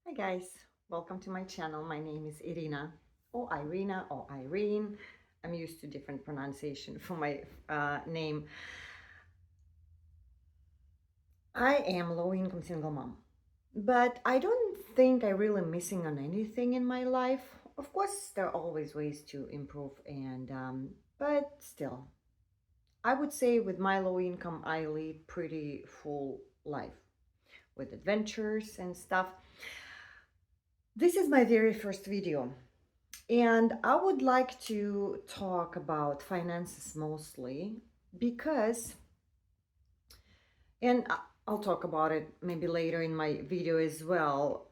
Hi guys, welcome to my channel. My name is Irina or Irina or Irene. I'm used to different pronunciation for my name. I am low-income single mom, but I don't think I really missing on anything in my life. Of course, there are always ways to improve, but still, I would say with my low income, I lead pretty full life with adventures and stuff. This is my very first video. And I would like to talk about finances mostly because, and I'll talk about it maybe later in my video as well.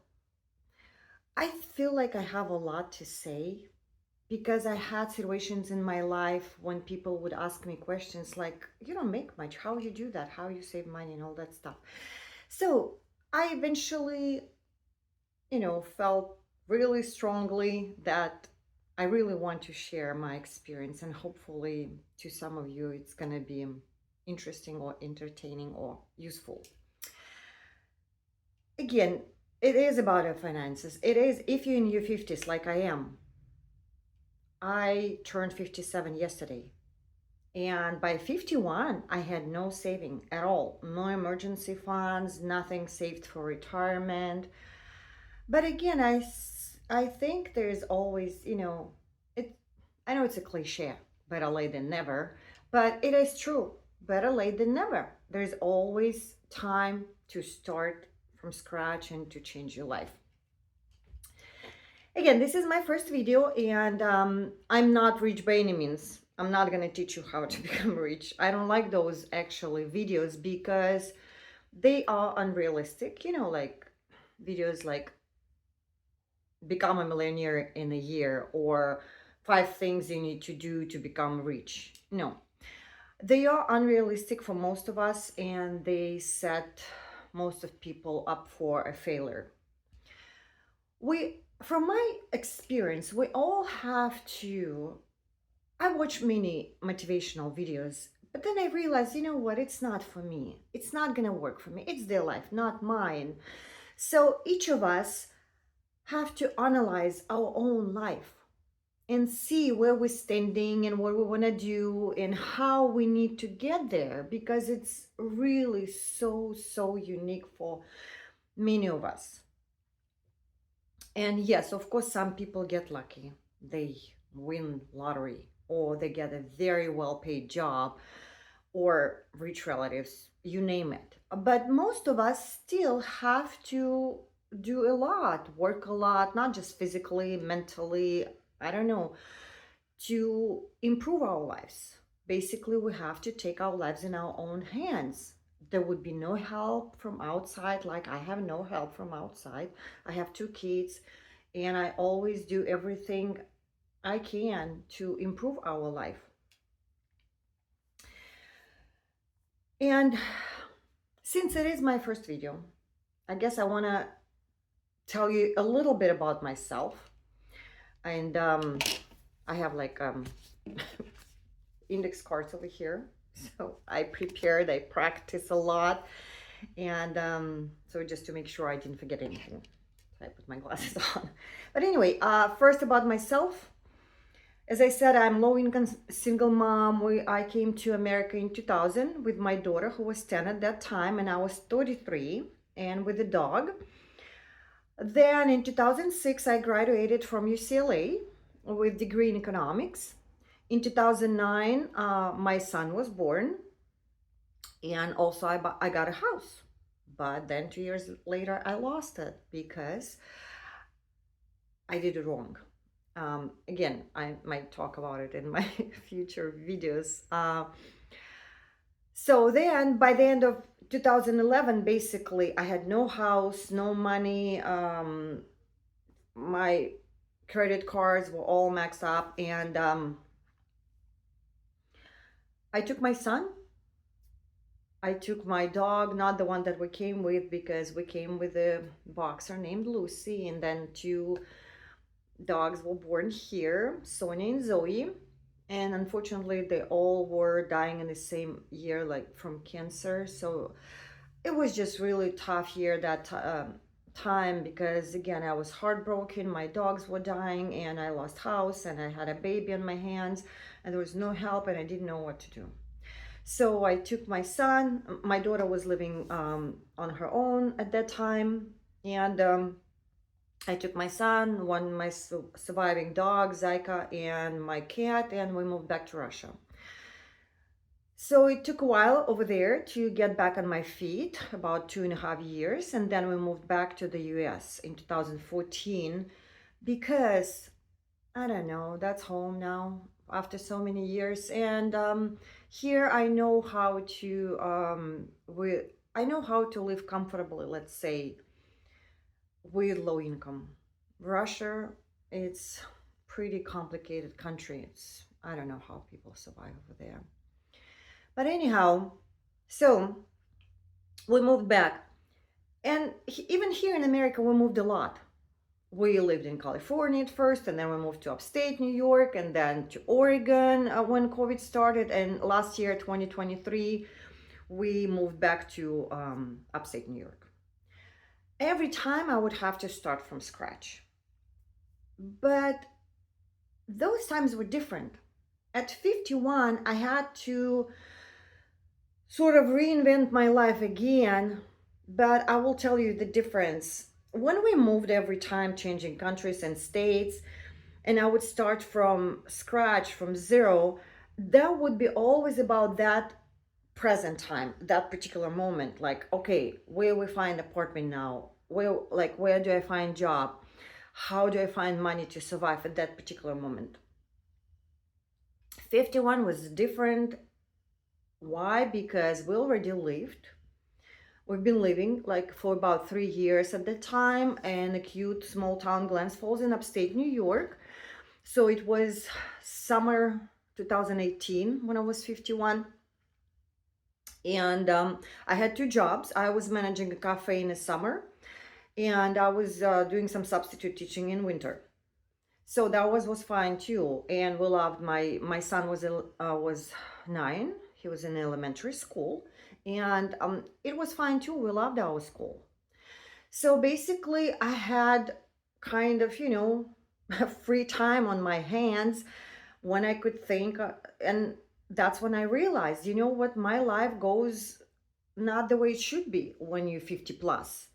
I feel like I have a lot to say because I had situations in my life when people would ask me questions like, you don't make much, how you do that, how you save money and all that stuff. So I eventually, felt really strongly that I really want to share my experience, and hopefully to some of you it's going to be interesting or entertaining or useful. Again, it is about our finances. It is, if you're in your 50s like I am. I turned 57 yesterday. And by 51, I had no saving at all. No emergency funds, nothing saved for retirement. But again, I think there's always, it I know it's a cliche, better late than never, but it is true. Better late than never. There's always time to start from scratch and to change your life. Again, this is my first video, and I'm not rich by any means. I'm not gonna teach you how to become rich. I don't like those actually videos because they are unrealistic. Like videos like become a millionaire in a year or 5 things you need to do to become rich. No, they are unrealistic for most of us, and they set most of people up for a failure. From my experience, we all have to. I watch many motivational videos, but then I realize, you know what, it's not for me. It's not gonna work for me. It's their life, not mine. So each of us have to analyze our own life and see where we're standing and what we want to do and how we need to get there, because it's really so unique for many of us. And yes, of course, some people get lucky. They win lottery, or they get a very well paid job, or rich relatives, you name it. But most of us still have to do a lot, work a lot, not just physically, mentally, I don't know, to improve our lives. Basically, we have to take our lives in our own hands. There would be no help from outside, like I have no help from outside. I have 2 kids, and I always do everything I can to improve our life. And since it is my first video, I guess I want to tell you a little bit about myself. And I have like index cards over here. So I prepared, I practice a lot. And so just to make sure I didn't forget anything, I put my glasses on. But anyway, first about myself. As I said, I'm low-income single mom. I came to America in 2000 with my daughter, who was 10 at that time, and I was 33, and with a dog. Then in 2006, I graduated from UCLA with degree in economics. In 2009, my son was born, and also I got a house. But then 2 years later, I lost it because I did it wrong. Again, I might talk about it in my future videos. So then by the end of 2011, basically, I had no house, no money. My credit cards were all maxed up, and I took my son. I took my dog, not the one that we came with, because we came with a boxer named Lucy, and then 2 dogs were born here, Sonia and Zoe. And unfortunately, they all were dying in the same year, like from cancer. So it was just really tough year that time because again I was heartbroken, my dogs were dying and I lost house and I had a baby on my hands and there was no help and I didn't know what to do. So I took my son. My daughter was living on her own at that time, and I took my son, one of my surviving dog, Zaika, and my cat, and we moved back to Russia. So it took a while over there to get back on my feet, about 2.5 years, and then we moved back to the US in 2014 because I don't know, that's home now after so many years. And here I know how to I know how to live comfortably, let's say, with low income. Russia, it's pretty complicated country. It's I don't know how people survive over there. But anyhow, so we moved back. And even here in America, we moved a lot. We lived in California at first, and then we moved to upstate New York, and then to Oregon when COVID started. And last year, 2023, we moved back to upstate New York. Every time I would have to start from scratch. But those times were different. At 51, I had to sort of reinvent my life again, but I will tell you the difference. When we moved every time, changing countries and states, and I would start from scratch, from zero, that would be always about that present time, that particular moment. Like, okay, where we find apartment now? Where do I find job? How do I find money to survive at that particular moment? 51 was different. Why? Because we already lived. We've been living like for about 3 years at the time in a cute small town, Glens Falls, in upstate New York. So it was summer 2018 when I was 51. And I had two jobs. I was managing a cafe in the summer, and I was doing some substitute teaching in winter. So that was fine too. And we loved my son was 9. He was in elementary school, and it was fine too. We loved our school. So basically, I had kind of, free time on my hands when I could think. And that's when I realized, you know what, my life goes not the way it should be when you're 50 plus.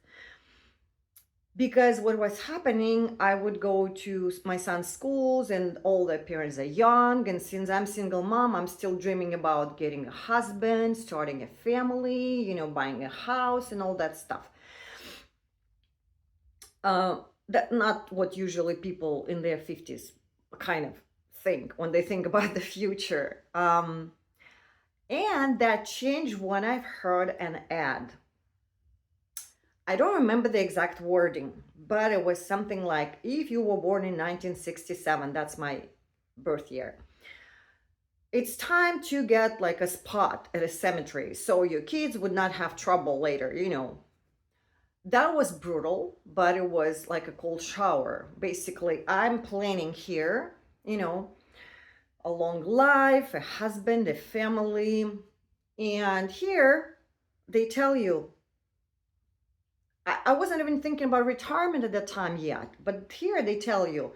Because what was happening, I would go to my son's schools and all the parents are young. And since I'm single mom, I'm still dreaming about getting a husband, starting a family, buying a house and all that stuff. That not what usually people in their 50s kind of think when they think about the future. And that changed when I've heard an ad. I don't remember the exact wording, but it was something like, if you were born in 1967, that's my birth year, it's time to get like a spot at a cemetery so your kids would not have trouble later. That was brutal, but it was like a cold shower. Basically, I'm planning here, a long life, a husband, a family. And here they tell you, I wasn't even thinking about retirement at that time yet, but here they tell you,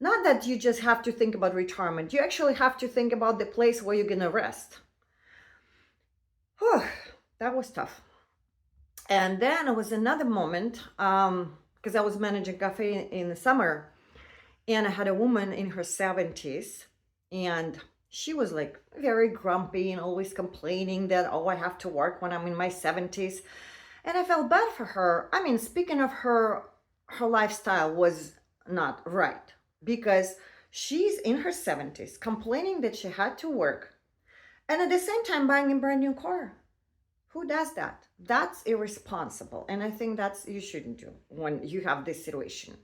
not that you just have to think about retirement, you actually have to think about the place where you're going to rest. Whew, that was tough. And then it was another moment, because I was managing a cafe in the summer, and I had a woman in her 70s, and she was like very grumpy and always complaining that, oh, I have to work when I'm in my 70s. And I felt bad for her. I mean, speaking of her lifestyle was not right, because she's in her 70s complaining that she had to work and at the same time buying a brand new car. Who does that? That's irresponsible. And I think that's you shouldn't do when you have this situation.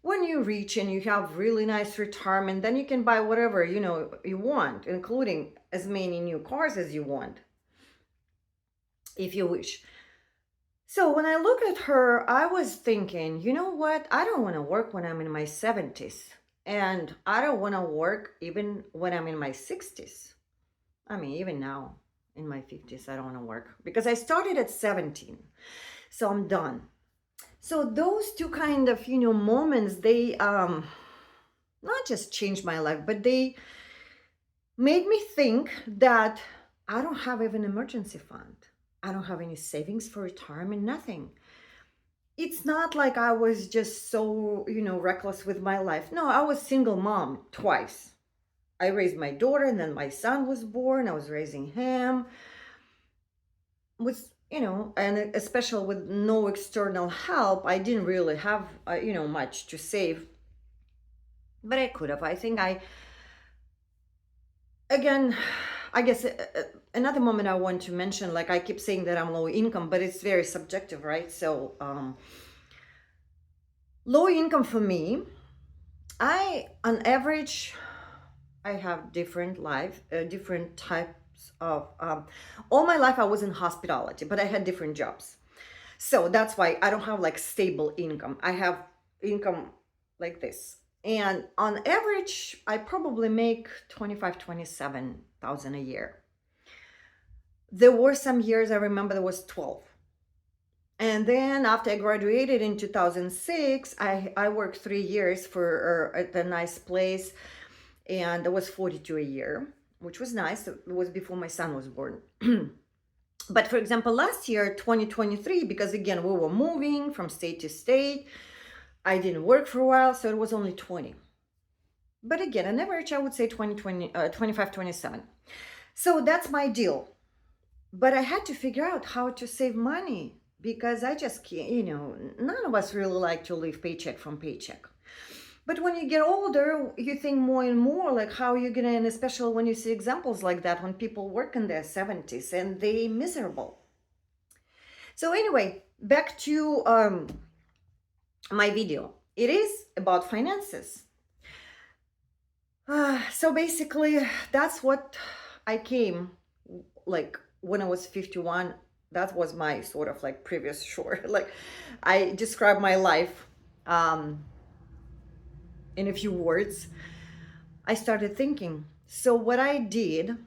When you reach and you have really nice retirement, then you can buy whatever you want, including as many new cars as you want, if you wish. So when I look at her, I was thinking, you know what? I don't want to work when I'm in my 70s. And I don't want to work even when I'm in my 60s. I mean, even now in my 50s, I don't want to work because I started at 17. So I'm done. So those two kind of, moments, they not just changed my life, but they made me think that I don't have even emergency fund. I don't have any savings for retirement, nothing. It's not like I was just so, reckless with my life. No, I was single mom twice. I raised my daughter and then my son was born. I was raising him with, and especially with no external help, I didn't really have, much to save, but I could have. I think again, I guess another moment I want to mention, like I keep saying that I'm low income, but it's very subjective, right? So, low income for me, on average, I have different life, different types of. All my life, I was in hospitality, but I had different jobs. So that's why I don't have like stable income. I have income like this. And on average, I probably make 25, 27,000 a year. There were some years I remember there was 12. And then after I graduated in 2006, I worked 3 years for at a nice place, and it was 42 a year, which was nice. It was before my son was born. But for example, last year, 2023, because again, we were moving from state to state, I didn't work for a while, so it was only 20. But again, on average, I would say 25, 27. So that's my deal. But I had to figure out how to save money because I just can't, none of us really like to live paycheck from paycheck. But when you get older, you think more and more like how you're gonna, and especially when you see examples like that, when people work in their 70s and they miserable. So anyway, back to my video. It is about finances. So basically, that's what I came like when I was 51. That was my sort of like previous short. Like I described my life in a few words. I started thinking. So what I did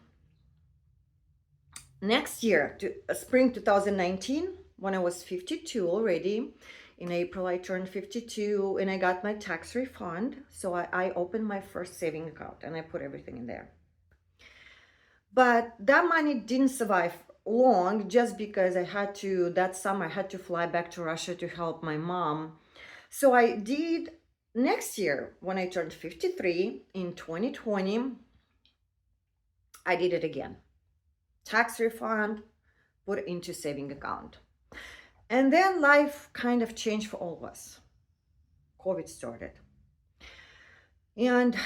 next year, spring 2019, when I was 52 already, in April I turned 52 and I got my tax refund. So I opened my first saving account and I put everything in there. But that money didn't survive long just because that summer I had to fly back to Russia to help my mom. So I did next year when I turned 53 in 2020, I did it again. Tax refund, put into saving account. And then life kind of changed for all of us. COVID started. And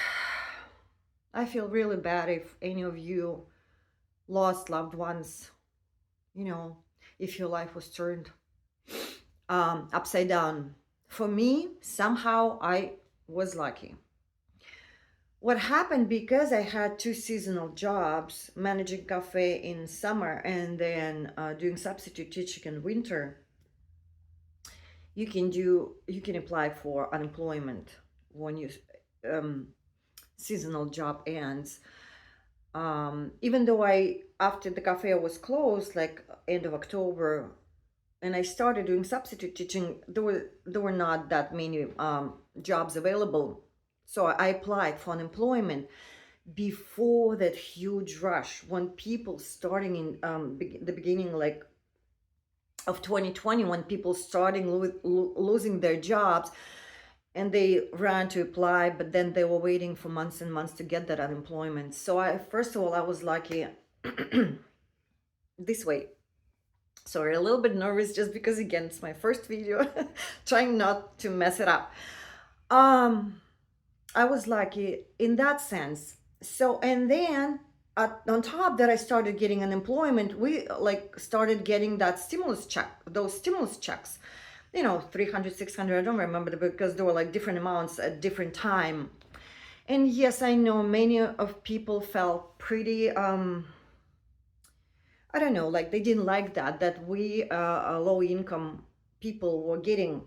I feel really bad if any of you lost loved ones, if your life was turned upside down. For me, somehow I was lucky. What happened, because I had two seasonal jobs, managing cafe in summer and then doing substitute teaching in winter, you can apply for unemployment when you seasonal job ends. Even though after the cafe was closed, like end of October, and I started doing substitute teaching, there were not that many jobs available. So I applied for unemployment before that huge rush when people starting in the beginning like of 2020, when people starting losing their jobs, and they ran to apply, but then they were waiting for months and months to get that unemployment. So first of all, I was lucky this way. Sorry, a little bit nervous just because again, it's my first video, trying not to mess it up. I was lucky in that sense. So, and then on top that I started getting unemployment, we like started getting that those stimulus checks. 300, 600, I don't remember because there were like different amounts at different time. And yes, I know many of people felt pretty, I don't know, like they didn't like that we low income people were getting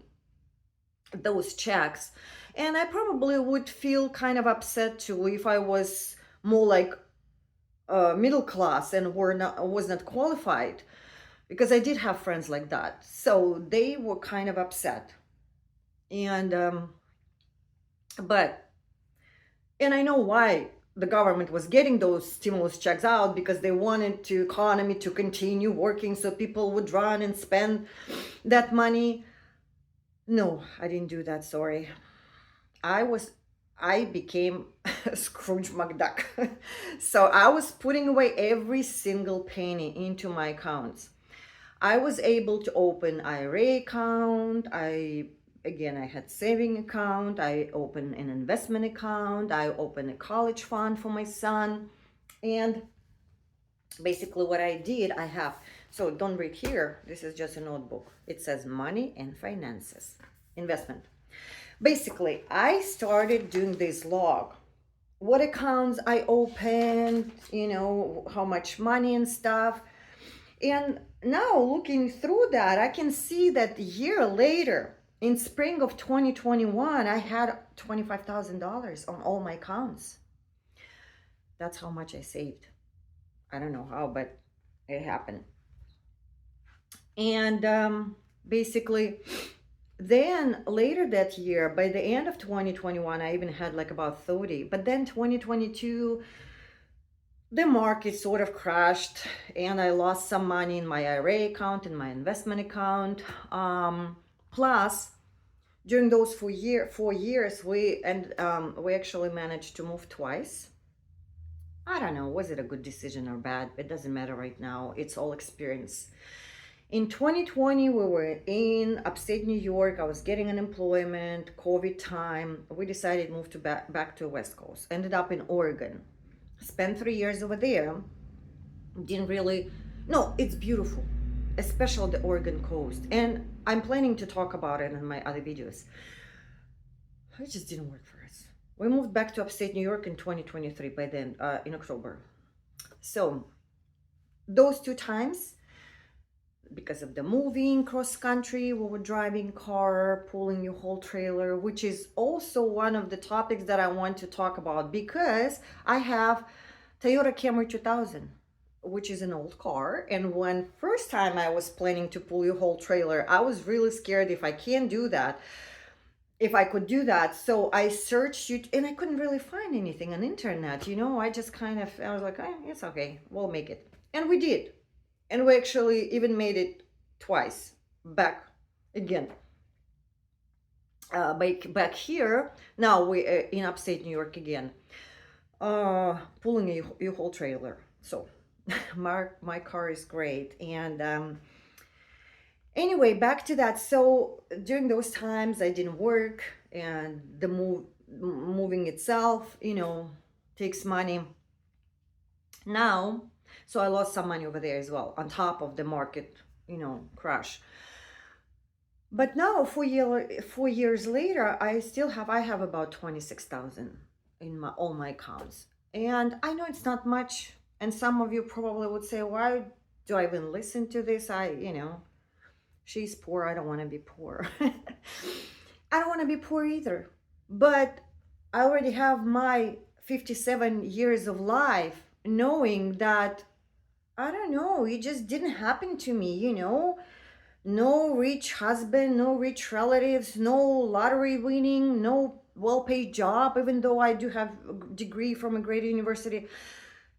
those checks. And I probably would feel kind of upset too if I was more like middle class and was not qualified. because I did have friends like that. So they were kind of upset. And, but, and I know why the government was getting those stimulus checks out, because they wanted the economy to continue working so people would run and spend that money. No, I didn't do that. Sorry. I was I became Scrooge McDuck. So I was putting away every single penny into my accounts. I was able to open IRA account. I had saving account. I opened an investment account. I opened a college fund for my son. And basically what I did, I have, so don't read here. This is just a notebook. It says money and finances, investment. Basically, I started doing this log. What accounts I opened, how much money and stuff. And now looking through that, I can see that a year later, in spring of 2021, I had $25,000 on all my accounts. That's how much I saved. I don't know how, but it happened. And basically, then later that year, by the end of 2021, I even had like about 30. But then 2022, the market sort of crashed and I lost some money in my IRA account, in my investment account. Plus, during those 4 years, we actually managed to move twice. I don't know, was it a good decision or bad? It doesn't matter right now. It's all experience. In 2020, we were in upstate New York. I was getting unemployment, COVID time. We decided to move back to the West Coast. Ended up in Oregon. Spent 3 years over there. Didn't really, no, it's beautiful, especially the Oregon coast. And I'm planning to talk about it in my other videos. It just didn't work for us. We moved back to upstate New York in 2023 by then, in October. So those 2 times, because of the moving cross country, we were driving car, pulling your whole trailer, which is also one of the topics that I want to talk about, because I have Toyota Camry 2000, which is an old car. And when first time I was planning to pull your whole trailer, I was really scared if I can't do that, if I could do that. So I searched it and I couldn't really find anything on internet. I just I was like, it's okay, we'll make it. And we did. And we actually even made it twice back again. Back here, now we in upstate New York again, pulling a whole trailer. So my car is great. And anyway, back to that. So during those times, I didn't work, and the moving itself, takes money. Now, so I lost some money over there as well, on top of the market, crash. But now, 4 years later, I have about 26,000 in all my accounts. And I know it's not much. And some of you probably would say, why do I even listen to this? She's poor. I don't want to be poor. I don't want to be poor either. But I already have my 57 years of life knowing that, I don't know, it just didn't happen to me. No rich husband, no rich relatives, no lottery winning, no well-paid job, even though I do have a degree from a great university.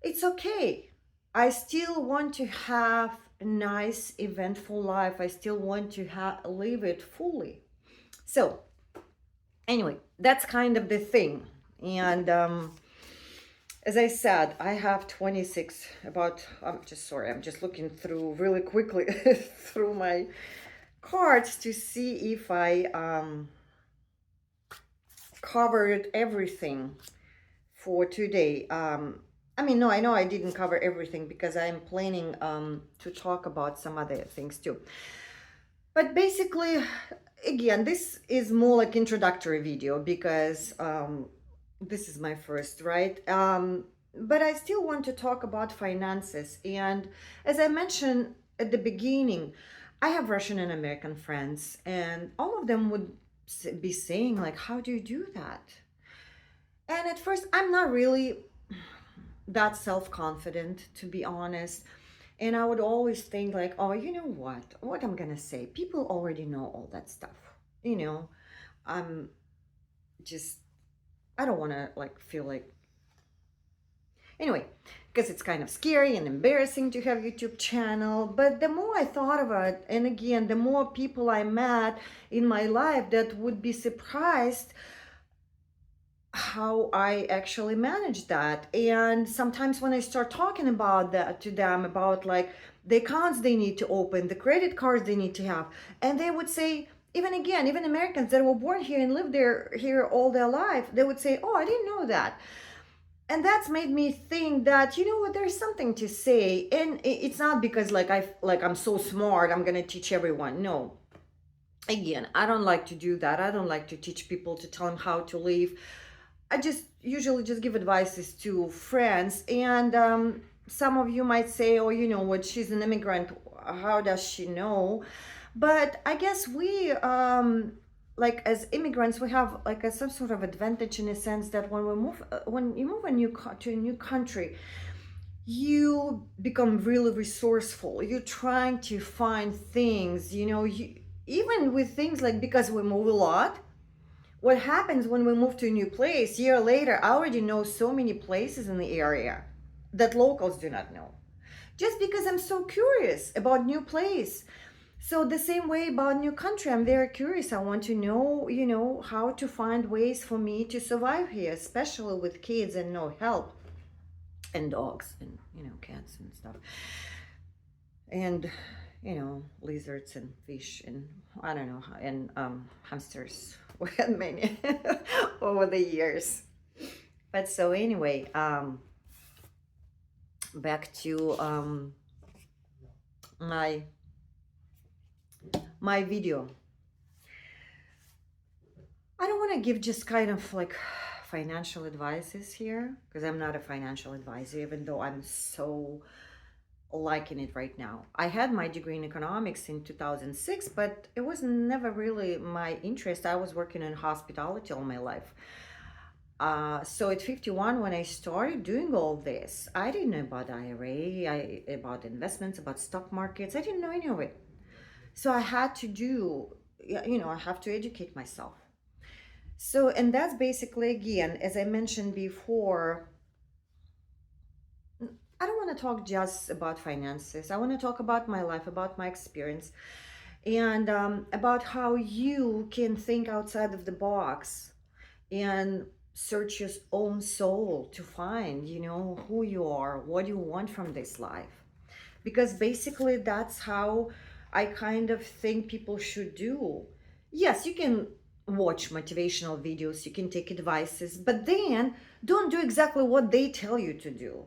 It's okay. I still want to have a nice, eventful life. I still want to live it fully. So, anyway, that's kind of the thing. And as I said, I have 26, I'm just looking through really quickly through my cards to see if I covered everything for today. No, I know I didn't cover everything because I'm planning to talk about some other things too. But basically, again, this is more like introductory video because this is my first, right? But I still want to talk about finances. And as I mentioned at the beginning, I have Russian and American friends, and all of them would be saying, like, how do you do that? And at first, I'm not really that self-confident, to be honest. And I would always think like, oh, you know what I'm gonna say, people already know all that stuff, you know. I'm just, I don't want to like feel like, anyway, because it's kind of scary and embarrassing to have YouTube channel. But the more I thought about it, and again, the more people I met in my life that would be surprised how I actually manage that. And sometimes when I start talking about that to them, about like the accounts they need to open, the credit cards they need to have, and they would say, even again, even Americans that were born here and lived there here all their life, they would say, oh, I didn't know that. And that's made me think that, you know what, there's something to say. And it's not because like I'm so smart, I'm gonna teach everyone. No, again, I don't like to do that. I don't like to teach people, to tell them how to live. I just usually just give advices to friends. And some of you might say, oh, you know what, she's an immigrant, how does she know? But I guess we like as immigrants, we have like some sort of advantage in a sense that when we move when you move to a new country, you become really resourceful. You're trying to find things, you know, you, even with things like, because we move a lot, what happens when we move to a new place, year later, I already know so many places in the area that locals do not know, just because I'm so curious about new place. So the same way about new country, I'm very curious. I want to know, you know, how to find ways for me to survive here, especially with kids and no help, and dogs and, you know, cats and stuff, and, you know, lizards and fish and I don't know, and hamsters. We had many over the years. But so anyway, back to my video. I don't want to give just kind of like financial advices here, because I'm not a financial advisor, even though I'm so liking it right now. I had my degree in economics in 2006, but it was never really my interest. I was working in hospitality all my life. So at 51, when I started doing all this, I didn't know about IRA, about investments, about stock markets. I didn't know any of it. So I had to do, you know, I have to educate myself. So, and that's basically, again, as I mentioned before, I don't want to talk just about finances. I want to talk about my life, about my experience, and about how you can think outside of the box and search your own soul to find, you know, who you are, what you want from this life. Because basically, that's how I kind of think people should do. Yes, you can watch motivational videos, you can take advices, but then don't do exactly what they tell you to do.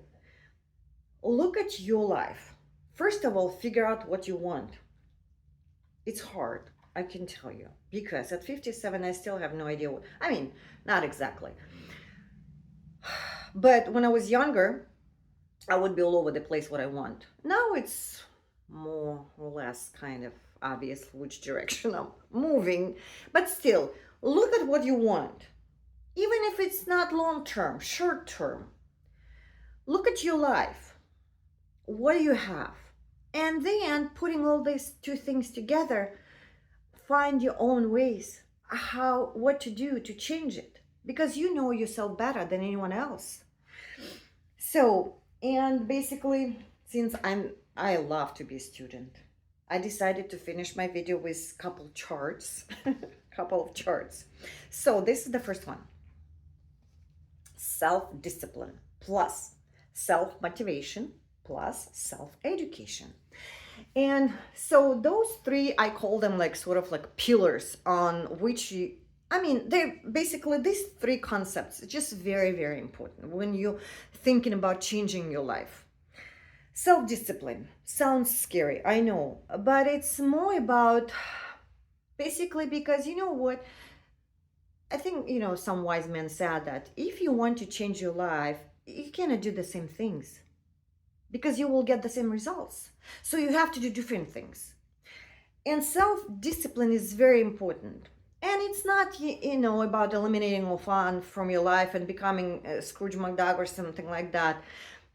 Look at your life. First of all, figure out what you want. It's hard, I can tell you, because at 57, I still have no idea what, I mean, not exactly. But when I was younger, I would be all over the place what I want. Now it's more or less kind of obvious which direction I'm moving. But still, look at what you want. Even if it's not long term, short term. Look at your life. What do you have? And then putting all these two things together, find your own ways, how, what to do to change it. Because you know yourself better than anyone else. So, and basically, since I love to be a student, I decided to finish my video with couple charts, couple of charts. So this is the first one. Self-discipline plus self-motivation plus self-education. And so those three, I call them like sort of like pillars on which you, I mean, they're basically these three concepts, just very, very important when you're thinking about changing your life. Self-discipline sounds scary, I know, but it's more about basically, because you know what? I think, you know, some wise men said that if you want to change your life, you cannot do the same things because you will get the same results. So you have to do different things. And self-discipline is very important. And it's not, you know, about eliminating all fun from your life and becoming Scrooge McDuck or something like that.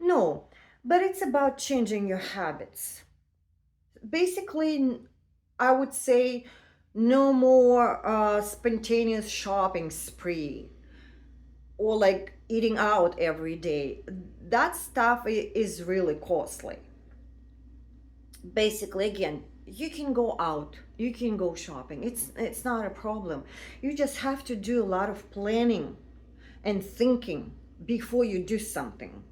No, but it's about changing your habits. Basically, I would say no more spontaneous shopping spree or like eating out every day. That stuff is really costly. Basically, again, you can go out, you can go shopping. It's not a problem. You just have to do a lot of planning and thinking before you do something.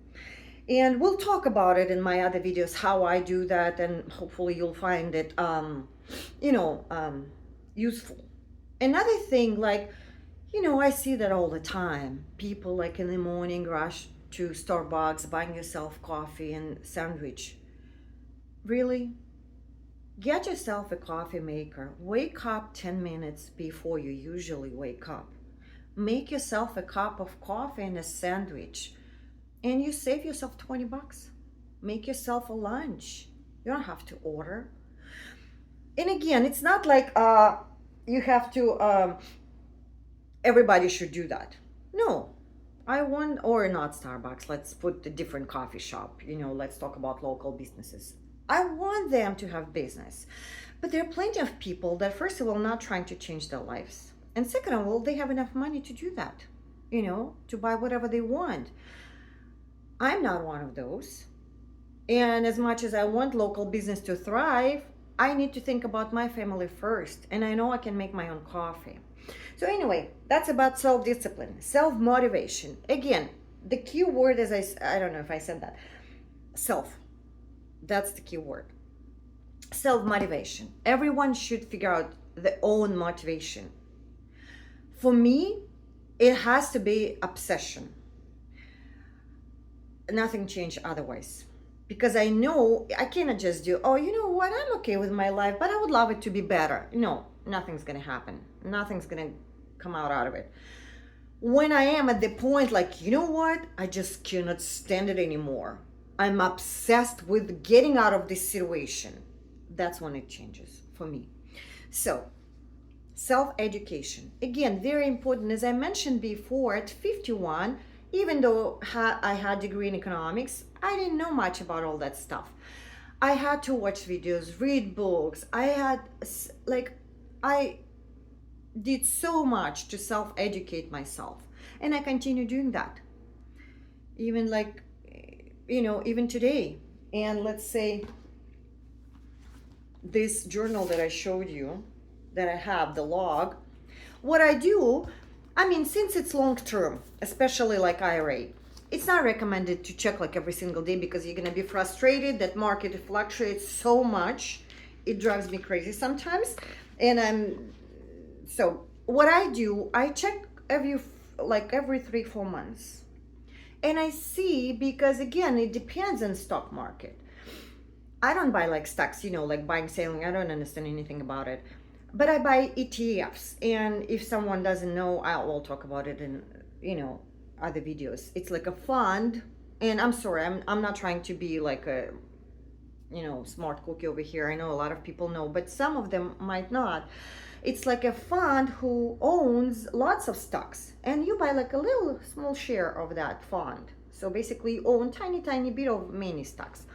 And we'll talk about it in my other videos how I do that, and hopefully you'll find it you know useful. Another thing, like, I see that all the time. People like in the morning rush to Starbucks, buying yourself coffee and sandwich. Really? Get yourself a coffee maker. Wake up 10 minutes before you usually wake up. Make yourself a cup of coffee and a sandwich, and you save yourself 20 bucks. Make yourself a lunch. You don't have to order. And again, it's not like you have to everybody should do that. No. I want, or not Starbucks, let's put a different coffee shop, let's talk about local businesses. I want them to have business. But there are plenty of people that, first of all, not trying to change their lives. And second of all, they have enough money to do that, to buy whatever they want. I'm not one of those. And as much as I want local business to thrive, I need to think about my family first. And I know I can make my own coffee. So anyway, that's about self-discipline, self-motivation. Again, the key word is, I don't know if I said that, self. That's the key word. Self-motivation. Everyone should figure out their own motivation. For me, it has to be obsession. Nothing changed otherwise. Because I know I cannot just do, oh, you know what, I'm okay with my life, but I would love it to be better. No, nothing's going to happen. Nothing's going to come out of it. When I am at the point like, you know what, I just cannot stand it anymore. I'm obsessed with getting out of this situation. That's when it changes for me. So, self-education. Again, very important. As I mentioned before, at 51, even though I had a degree in economics, I didn't know much about all that stuff. I had to watch videos, read books. I did so much to self-educate myself. And I continue doing that. Even even today. And let's say this journal that I showed you, that I have, the log, what I do, since it's long term, especially like IRA, it's not recommended to check like every single day because you're going to be frustrated. That market fluctuates so much. It drives me crazy sometimes. And so what I do, I check every 3-4 months. And I see, because again, it depends on stock market. I don't buy like stocks, like buying, selling. I don't understand anything about it. But I buy ETFs. And if someone doesn't know, I'll talk about it in, other videos. It's like a fund. And I'm sorry, I'm not trying to be like a, smart cookie over here. I know a lot of people know, but some of them might not. It's like a fund who owns lots of stocks, and you buy like a little small share of that fund. So basically you own tiny bit of many stocks.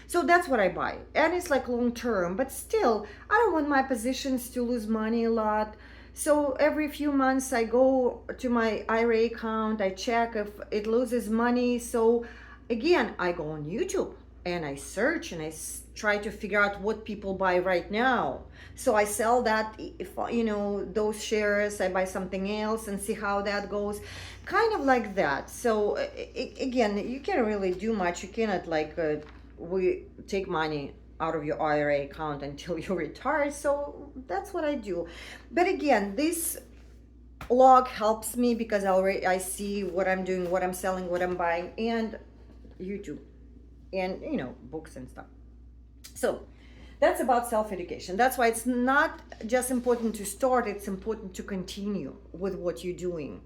So that's what I buy. And it's like long term, but still, I don't want my positions to lose money a lot. So every few months I go to my IRA account, I check if it loses money. So again, I go on YouTube and I search and I try to figure out what people buy right now. So I sell that, if those shares, I buy something else and see how that goes, kind of like that. So again, you can't really do much. You cannot we take money out of your IRA account until you retire. So that's what I do. But again, this log helps me because I see what I'm doing, what I'm selling, what I'm buying, and YouTube and books and stuff. So that's about self-education. That's why it's not just important to start, it's important to continue with what you're doing.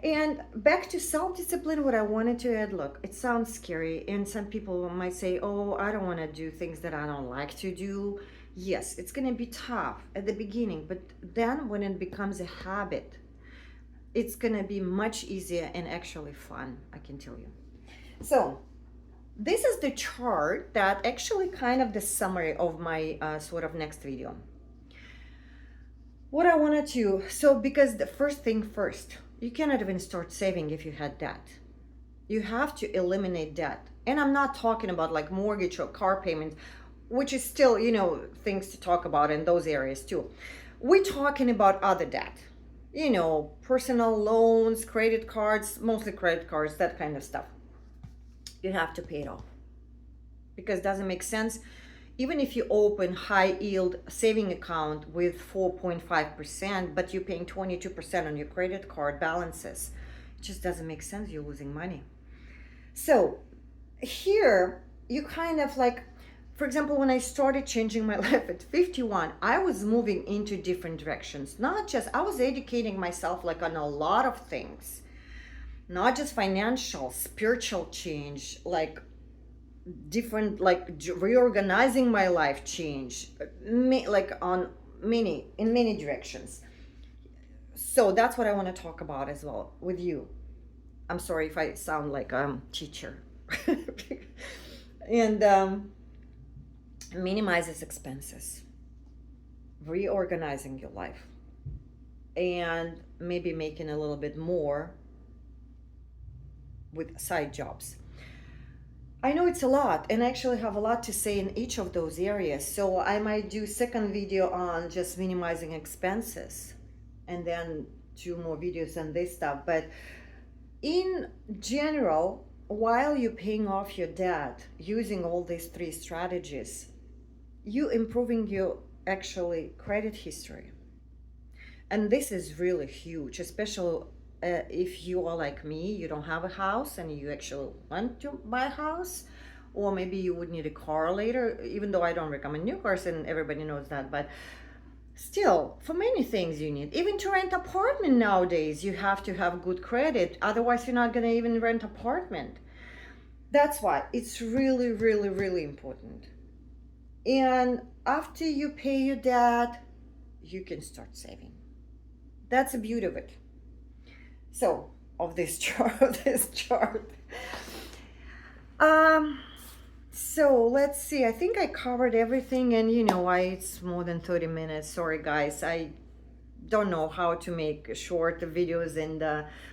And back to self-discipline, what I wanted to add, look, it sounds scary, and some people might say, oh, I don't want to do things that I don't like to do. Yes, it's going to be tough at the beginning, but then when it becomes a habit, it's going to be much easier and actually fun, I can tell you. So this is the chart that actually kind of the summary of my sort of next video. What I wanted to, so because the first thing first, you cannot even start saving if you had debt. You have to eliminate debt. And I'm not talking about like mortgage or car payments, which is still, things to talk about in those areas too. We're talking about other debt, personal loans, credit cards, mostly credit cards, that kind of stuff. You have to pay it off because it doesn't make sense. Even if you open high yield saving account with 4.5%, but you're paying 22% on your credit card balances, it just doesn't make sense. You're losing money. So here you kind of like, for example, when I started changing my life at 51, I was moving into different directions. Not just, I was educating myself like on a lot of things, not just financial, spiritual change, like different, like reorganizing my life change, like in many directions. So that's what I want to talk about as well with you. I'm sorry if I sound like a teacher. And minimizes expenses, reorganizing your life, and maybe making a little bit more with side jobs. I know it's a lot, and I actually have a lot to say in each of those areas. So I might do second video on just minimizing expenses, and then 2 more videos on this stuff. But in general, while you're paying off your debt using all these 3 strategies, you improving your actually credit history. And this is really huge, especially if you are like me, you don't have a house and you actually want to buy a house, or maybe you would need a car later, even though I don't recommend new cars and everybody knows that. But still, for many things you need, even to rent apartment nowadays, you have to have good credit. Otherwise, you're not going to even rent apartment. That's why it's really, really, really important. And after you pay your debt, you can start saving. That's the beauty of it. So, of this chart, so let's see. I think I covered everything, and it's more than 30 minutes. Sorry, guys. I don't know how to make short videos, and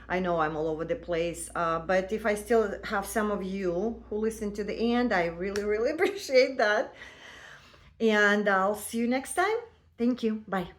I know I'm all over the place. But if I still have some of you who listen to the end, I really, really appreciate that. And I'll see you next time. Thank you. Bye.